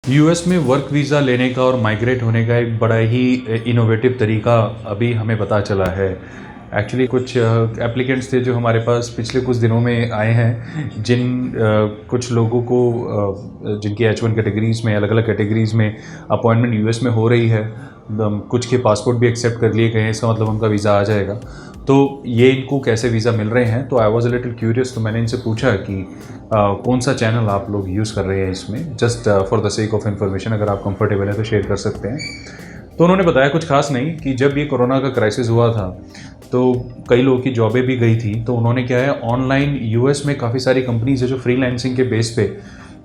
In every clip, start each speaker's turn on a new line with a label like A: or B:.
A: US में work visa लेने का और माइग्रेट होने का एक बड़ा ही इनोवेटिव तरीका अभी हमें पता चला है। एक्चुअली कुछ एप्लीकेंट्स थे जो हमारे पास पिछले कुछ दिनों में आए हैं, कुछ लोगों को जिनकी H1 कैटेगरीज़ में, अलग अलग कैटेगरीज़ में अपॉइंटमेंट यूएस में हो रही है। कुछ के पासपोर्ट भी एक्सेप्ट कर लिए गए हैं, इसका मतलब उनका वीज़ा आ जाएगा। तो ये इनको कैसे वीज़ा मिल रहे हैं, तो I was a little curious. तो मैंने इनसे पूछा कि कौन सा चैनल आप लोग यूज़ कर रहे हैं इसमें, just for the sake of information, अगर आप कंफर्टेबल हैं तो शेयर कर सकते हैं। तो उन्होंने बताया कुछ खास नहीं कि जब ये कोरोना का क्राइसिस हुआ था तो कई लोगों की जॉबें भी गई थी, तो उन्होंने क्या है, ऑनलाइन यूएस में काफ़ी सारी कंपनीज है जो फ्रीलांसिंग के बेस पे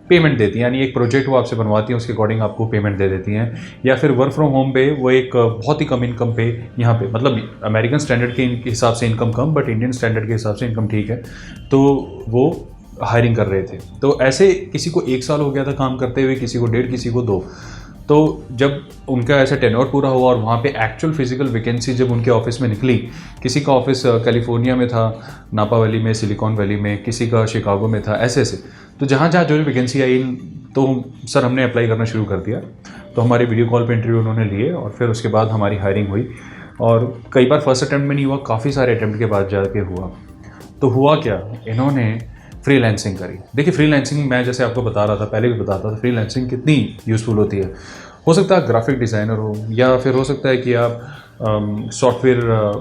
A: पेमेंट देती हैं, यानी एक प्रोजेक्ट वो आपसे बनवाती हैं, उसके अकॉर्डिंग आपको पेमेंट दे देती हैं। या फिर वर्क फ्रॉम होम पे वो एक बहुत ही कम इनकम पे, यहाँ पे मतलब अमेरिकन स्टैंडर्ड के हिसाब से income come, but Indian standard के हिसाब से इनकम ठीक है, तो वो हायरिंग कर रहे थे। तो ऐसे किसी को 1 साल हो गया था काम करते हुए, किसी को 1.5, किसी को 2। तो जब उनका ऐसा टेन्योर पूरा हुआ और वहाँ पे एक्चुअल फिजिकल वैकेंसी जब उनके ऑफिस में निकली, किसी का ऑफिस कैलिफोर्निया में था, नापा वैली में, सिलिकॉन वैली में, किसी का शिकागो में था, ऐसे ऐसे। तो जहाँ जहाँ जो वैकेंसी आई, तो सर हमने अप्लाई करना शुरू कर दिया। तो हमारी वीडियो कॉल पे इंटरव्यू उन्होंने लिए और फिर उसके बाद हमारी हायरिंग हुई। और कई बार फर्स्ट अटैम्प्ट में नहीं हुआ, काफ़ी सारे अटैम्प्ट के बाद जाके हुआ। तो हुआ क्या, इन्होंने फ्रीलांसिंग करी। देखिए फ्रीलांसिंग, मैं जैसे आपको बता रहा था, पहले भी बताता था, फ्रीलांसिंग कितनी यूज़फुल होती है। हो सकता है ग्राफिक डिज़ाइनर हो, या फिर हो सकता है कि आप सॉफ्टवेयर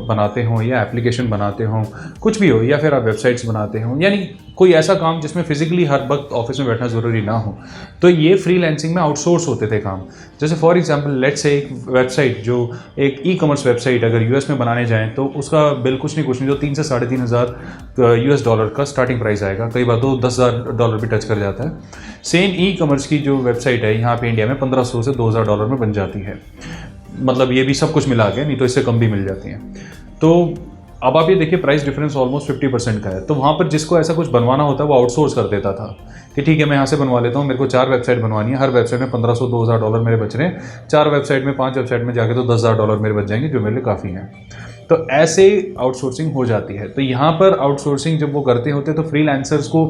A: बनाते हों या एप्लीकेशन बनाते हों, कुछ भी हो, या फिर आप वेबसाइट्स बनाते हों, यानी कोई ऐसा काम जिसमें फिजिकली हर वक्त ऑफिस में बैठना ज़रूरी ना हो। तो ये फ्रीलांसिंग में आउटसोर्स होते थे काम। जैसे फॉर एग्जांपल लेट्स से एक वेबसाइट, जो एक ई कॉमर्स वेबसाइट अगर यूएस में बनाने जाएँ तो उसका बिल कुछ नहीं जो 3 से $3,500 यूएस डॉलर का स्टार्टिंग प्राइस आएगा। कई बार तो $10,000 भी टच कर जाता है। सेम ई कॉमर्स की जो वेबसाइट है यहाँ पे इंडिया में $1,500 से $2,000 में बन जाती है। मतलब ये भी सब कुछ मिला के, नहीं तो इससे कम भी मिल जाती हैं। तो अब आप ये देखिए, प्राइस डिफरेंस ऑलमोस्ट 50% का है। तो वहाँ पर जिसको ऐसा कुछ बनवाना होता है वो आउटसोर्स कर देता था कि ठीक है, मैं यहाँ से बनवा लेता हूँ, मेरे को 4 वेबसाइट बनवानी है, हर वेबसाइट में $1,500-2,000 मेरे बच रहे हैं, 4 वेबसाइट में 5 वेबसाइट में जाके तो $10,000 मेरे बच जाएंगे, जो मेरे लिए काफ़ी हैं। तो ऐसे आउटसोर्सिंग हो जाती है। तो यहाँ पर आउटसोर्सिंग जब वो करते होते तो फ्रीलांसर्स को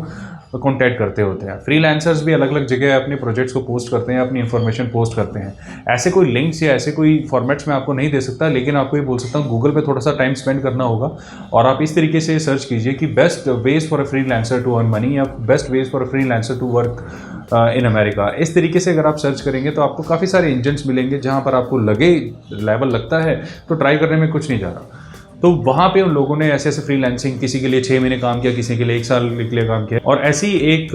A: कॉन्टैक्ट करते होते हैं। फ्रीलांसर्स भी अलग अलग जगह अपने प्रोजेक्ट्स को पोस्ट करते हैं, अपनी इन्फॉर्मेशन पोस्ट करते हैं। ऐसे कोई लिंक्स या ऐसे कोई फॉर्मेट्स में आपको नहीं दे सकता, लेकिन आपको ये बोल सकता हूँ, गूगल पे थोड़ा सा टाइम स्पेंड करना होगा और आप इस तरीके से सर्च कीजिए कि best ways for a freelancer to earn money, या best ways for a freelancer to work in America. इस तरीके से अगर आप सर्च करेंगे तो आपको काफ़ी सारे इंजन्स मिलेंगे जहाँ पर आपको लगे लेवल लगता है तो ट्राई करने में कुछ नहीं जा रहा। तो वहाँ पे उन लोगों ने ऐसे ऐसे फ्रीलांसिंग, किसी के लिए 6 महीने काम किया, किसी के लिए 1 साल के लिए काम किया। और ऐसी एक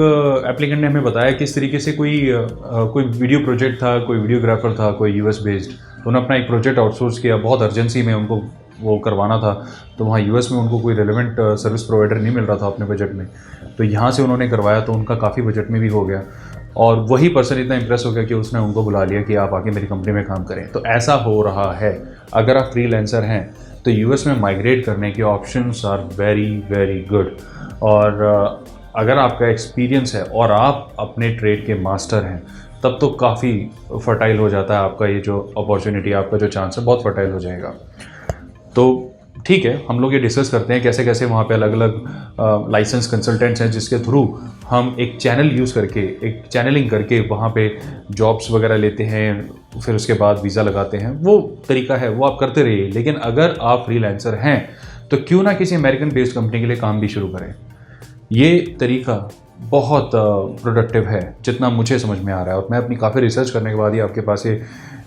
A: एप्लीकेंट ने हमें बताया कि इस तरीके से कोई वीडियो प्रोजेक्ट था, कोई वीडियोग्राफर था, कोई यूएस बेस्ड, तो उन्होंने अपना एक प्रोजेक्ट आउटसोर्स किया, बहुत अर्जेंसी में उनको वो करवाना था। तो वहाँ यूएस में उनको कोई रेलेवेंट सर्विस प्रोवाइडर नहीं मिल रहा था अपने बजट में, तो यहाँ से उन्होंने करवाया, तो उनका काफ़ी बजट में भी हो गया। और वही पर्सन इतना इंप्रेस हो गया कि उसने उनको बुला लिया कि आप आके मेरी कंपनी में काम करें। तो ऐसा हो रहा है। अगर आप फ्रीलांसर हैं तो यूएस में माइग्रेट करने के options are very very good. और अगर आपका एक्सपीरियंस है और आप अपने ट्रेड के मास्टर हैं, तब तो काफ़ी फर्टाइल हो जाता है आपका ये जो अपॉर्चुनिटी, आपका जो चांस है बहुत फर्टाइल हो जाएगा। तो ठीक है, हम लोग ये डिस्कस करते हैं कैसे कैसे वहाँ पे अलग अलग लाइसेंस कंसल्टेंट्स हैं जिसके थ्रू हम एक चैनल यूज़ करके, एक चैनलिंग करके वहाँ पे जॉब्स वगैरह लेते हैं, फिर उसके बाद वीज़ा लगाते हैं। वो तरीका है, वो आप करते रहिए। लेकिन अगर आप फ्रीलांसर हैं तो क्यों ना किसी अमेरिकन बेस्ड कंपनी के लिए काम भी शुरू करें। ये तरीका बहुत प्रोडक्टिव है जितना मुझे समझ में आ रहा है, और मैं अपनी काफ़ी रिसर्च करने के बाद ही आपके पास ये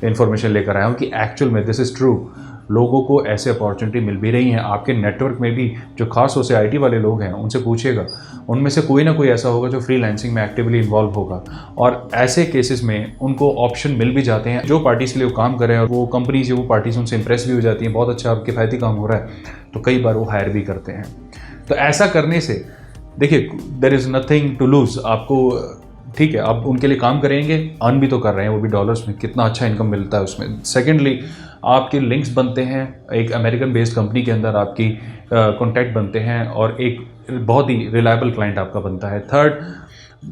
A: इन्फॉर्मेशन लेकर आया हूँ कि एक्चुअल में दिस इज़ ट्रू। लोगों को ऐसे अपॉर्चुनिटी मिल भी रही हैं। आपके नेटवर्क में भी जो खास तौर से आईटी वाले लोग हैं, उनसे पूछिएगा, उनमें से कोई ना कोई ऐसा होगा जो फ्रीलांसिंग में एक्टिवली इन्वॉल्व होगा। और ऐसे केसेस में उनको ऑप्शन मिल भी जाते हैं। जो पार्टीज़ के लिए वो काम कर रहे हैं और वो कंपनीज, वो पार्टीज़ उनसे इंप्रेस भी हो जाती हैं, बहुत अच्छा किफ़ायती काम हो रहा है, तो कई बार वो हायर भी करते हैं। तो ऐसा करने से देखिए, there is nothing to lose. आपको ठीक है, आप उनके लिए काम करेंगे, अर्न भी तो कर रहे हैं, वो भी डॉलर्स में, कितना अच्छा इनकम मिलता है उसमें। सेकेंडली, आपके लिंक्स बनते हैं, एक अमेरिकन बेस्ड कंपनी के अंदर आपकी कॉन्टैक्ट बनते हैं और एक बहुत ही रिलायबल क्लाइंट आपका बनता है। थर्ड,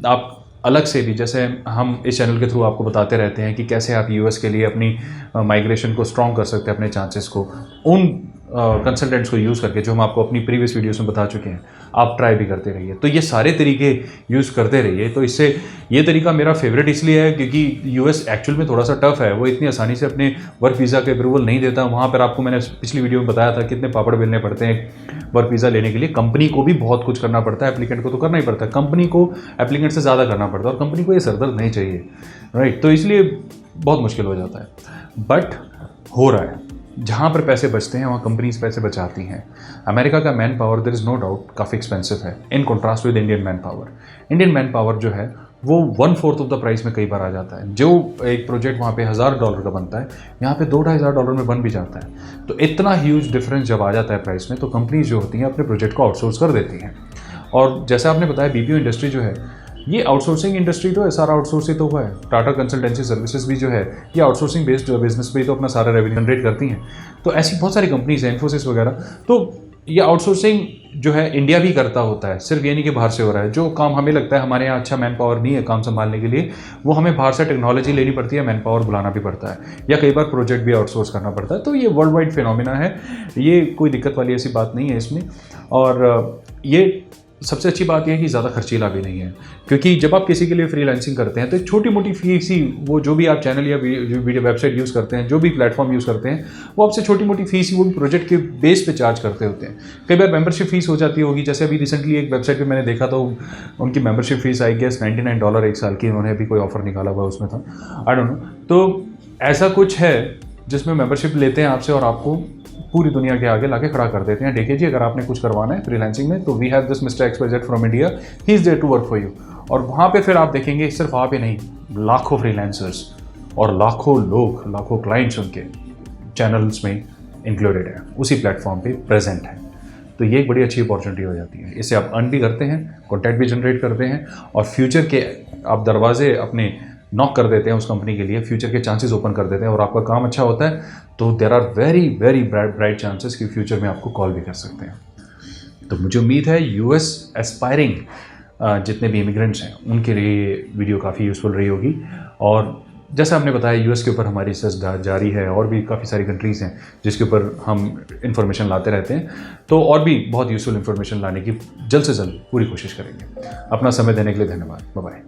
A: आप अलग से भी, जैसे हम इस चैनल के थ्रू आपको बताते रहते हैं कि कैसे आप यूएस के लिए अपनी माइग्रेशन को स्ट्रॉन्ग कर सकते हैं, अपने चांसेस को, उन कंसल्टेंट्स को यूज़ करके, जो हम आपको अपनी प्रीवियस वीडियोस में बता चुके हैं, आप ट्राई भी करते रहिए। तो ये सारे तरीके यूज़ करते रहिए। तो इससे ये तरीका मेरा फेवरेट इसलिए है क्योंकि यूएस एक्चुअल में थोड़ा सा टफ है, वो इतनी आसानी से अपने वर्क वीज़ा के अप्रूवल नहीं देता। वहाँ पर आपको मैंने पिछली वीडियो में बताया था कितने पापड़ बेलने पड़ते हैं वर्क वीज़ा लेने के लिए। कंपनी को भी बहुत कुछ करना पड़ता है, एप्लीकेंट को तो करना ही पड़ता है, कंपनी को एप्लीकेंट से ज़्यादा करना पड़ता है, और कंपनी को ये सरदर्द नहीं चाहिए, राइट। तो इसलिए बहुत मुश्किल हो जाता है, बट हो रहा है। जहाँ पर पैसे बचते हैं वहाँ कंपनीज पैसे बचाती हैं। अमेरिका का manpower, there is no doubt, काफ़ी एक्सपेंसिव है in contrast with Indian manpower. Indian manpower जो है वो 1/4 ऑफ द प्राइस में कई बार आ जाता है। जो एक प्रोजेक्ट वहाँ पे $1000 का बनता है, यहाँ पे $2500 में बन भी जाता है। तो इतना ह्यूज डिफरेंस जब आ जाता है प्राइस में, तो कंपनीज जो होती हैं अपने प्रोजेक्ट को आउटसोर्स कर देती हैं। और जैसे आपने बताया, बीपीओ इंडस्ट्री जो है, ये आउटसोर्सिंग इंडस्ट्री तो है, सारा आउटसोर्स ही तो हुआ है। टाटा कंसल्टेंसी सर्विसेज भी जो है, ये आउटसोर्सिंग बेस्ड बिजनेस पे तो अपना सारा रेवेन्यू जनरेट करती हैं। तो ऐसी बहुत सारी कंपनीज हैं, इन्फोसिस वगैरह। तो ये आउटसोर्सिंग जो है इंडिया भी करता होता है, सिर्फ ये नहीं कि बाहर से हो रहा है। जो काम हमें लगता है हमारे यहाँ अच्छा मैन पावर नहीं है काम संभालने के लिए, वो हमें बाहर से टेक्नोलॉजी लेनी पड़ती है, मैन पावर बुलाना भी पड़ता है, या कई बार प्रोजेक्ट भी आउटसोर्स करना पड़ता है। तो ये वर्ल्ड वाइड फिनोमिना है, ये कोई दिक्कत वाली ऐसी बात नहीं है इसमें। और ये सबसे अच्छी बात यह है कि ज़्यादा खर्चीला भी नहीं है, क्योंकि जब आप किसी के लिए फ्रीलांसिंग करते हैं तो एक छोटी मोटी फीस ही, वो जो भी आप चैनल या वीडियो वेबसाइट यूज़ करते हैं, जो भी प्लेटफॉर्म यूज़ करते हैं, वो आपसे छोटी मोटी फीस ही वो भी प्रोजेक्ट के बेस पे चार्ज करते होते हैं। कई बार मेंबरशिप फीस हो जाती होगी, जैसे अभी रिसेंटली एक वेबसाइट पे मैंने देखा तो उनकी मेंबरशिप फीस आई गेस $99 एक साल की, उन्होंने अभी कोई ऑफर निकाला हुआ उसमें था, आई डोंट नो। तो ऐसा कुछ है जिसमें मेंबरशिप लेते हैं आपसे और आपको पूरी दुनिया के आगे लाके खड़ा कर देते हैं। देखिए जी, अगर आपने कुछ करवाना है फ्रीलांसिंग में, तो we have this mister XYZ from India, he is there to work for you. और वहाँ पे फिर आप देखेंगे सिर्फ आप ही नहीं, लाखों फ्रीलांसर्स और लाखों लोग, लाखों क्लाइंट्स उनके चैनल्स में इंक्लूडेड हैं, उसी प्लेटफॉर्म पे प्रेजेंट हैं। तो ये एक बड़ी अच्छी अपॉर्चुनिटी हो जाती है। इससे आप अर्न भी करते हैं, कॉन्टैक्ट भी जनरेट करते हैं, और फ्यूचर के आप दरवाजे अपने नॉक कर देते हैं उस कंपनी के लिए, फ्यूचर के चांसेस ओपन कर देते हैं, और आपका काम अच्छा होता है तो there are very very bright chances कि फ्यूचर में आपको कॉल भी कर सकते हैं। तो मुझे उम्मीद है यूएस एस्पायरिंग जितने भी इमिग्रेंट्स हैं उनके लिए वीडियो काफ़ी यूज़फुल रही होगी। और जैसा आपने बताया, यूएस के ऊपर हमारी रिसर्च जारी है, और भी काफ़ी सारी कंट्रीज़ हैं जिसके ऊपर हम इन्फॉर्मेशन लाते रहते हैं। तो और भी बहुत यूज़फुल इन्फॉर्मेशन लाने की जल्द से जल्द पूरी कोशिश करेंगे। अपना समय देने के लिए धन्यवाद। Bye bye.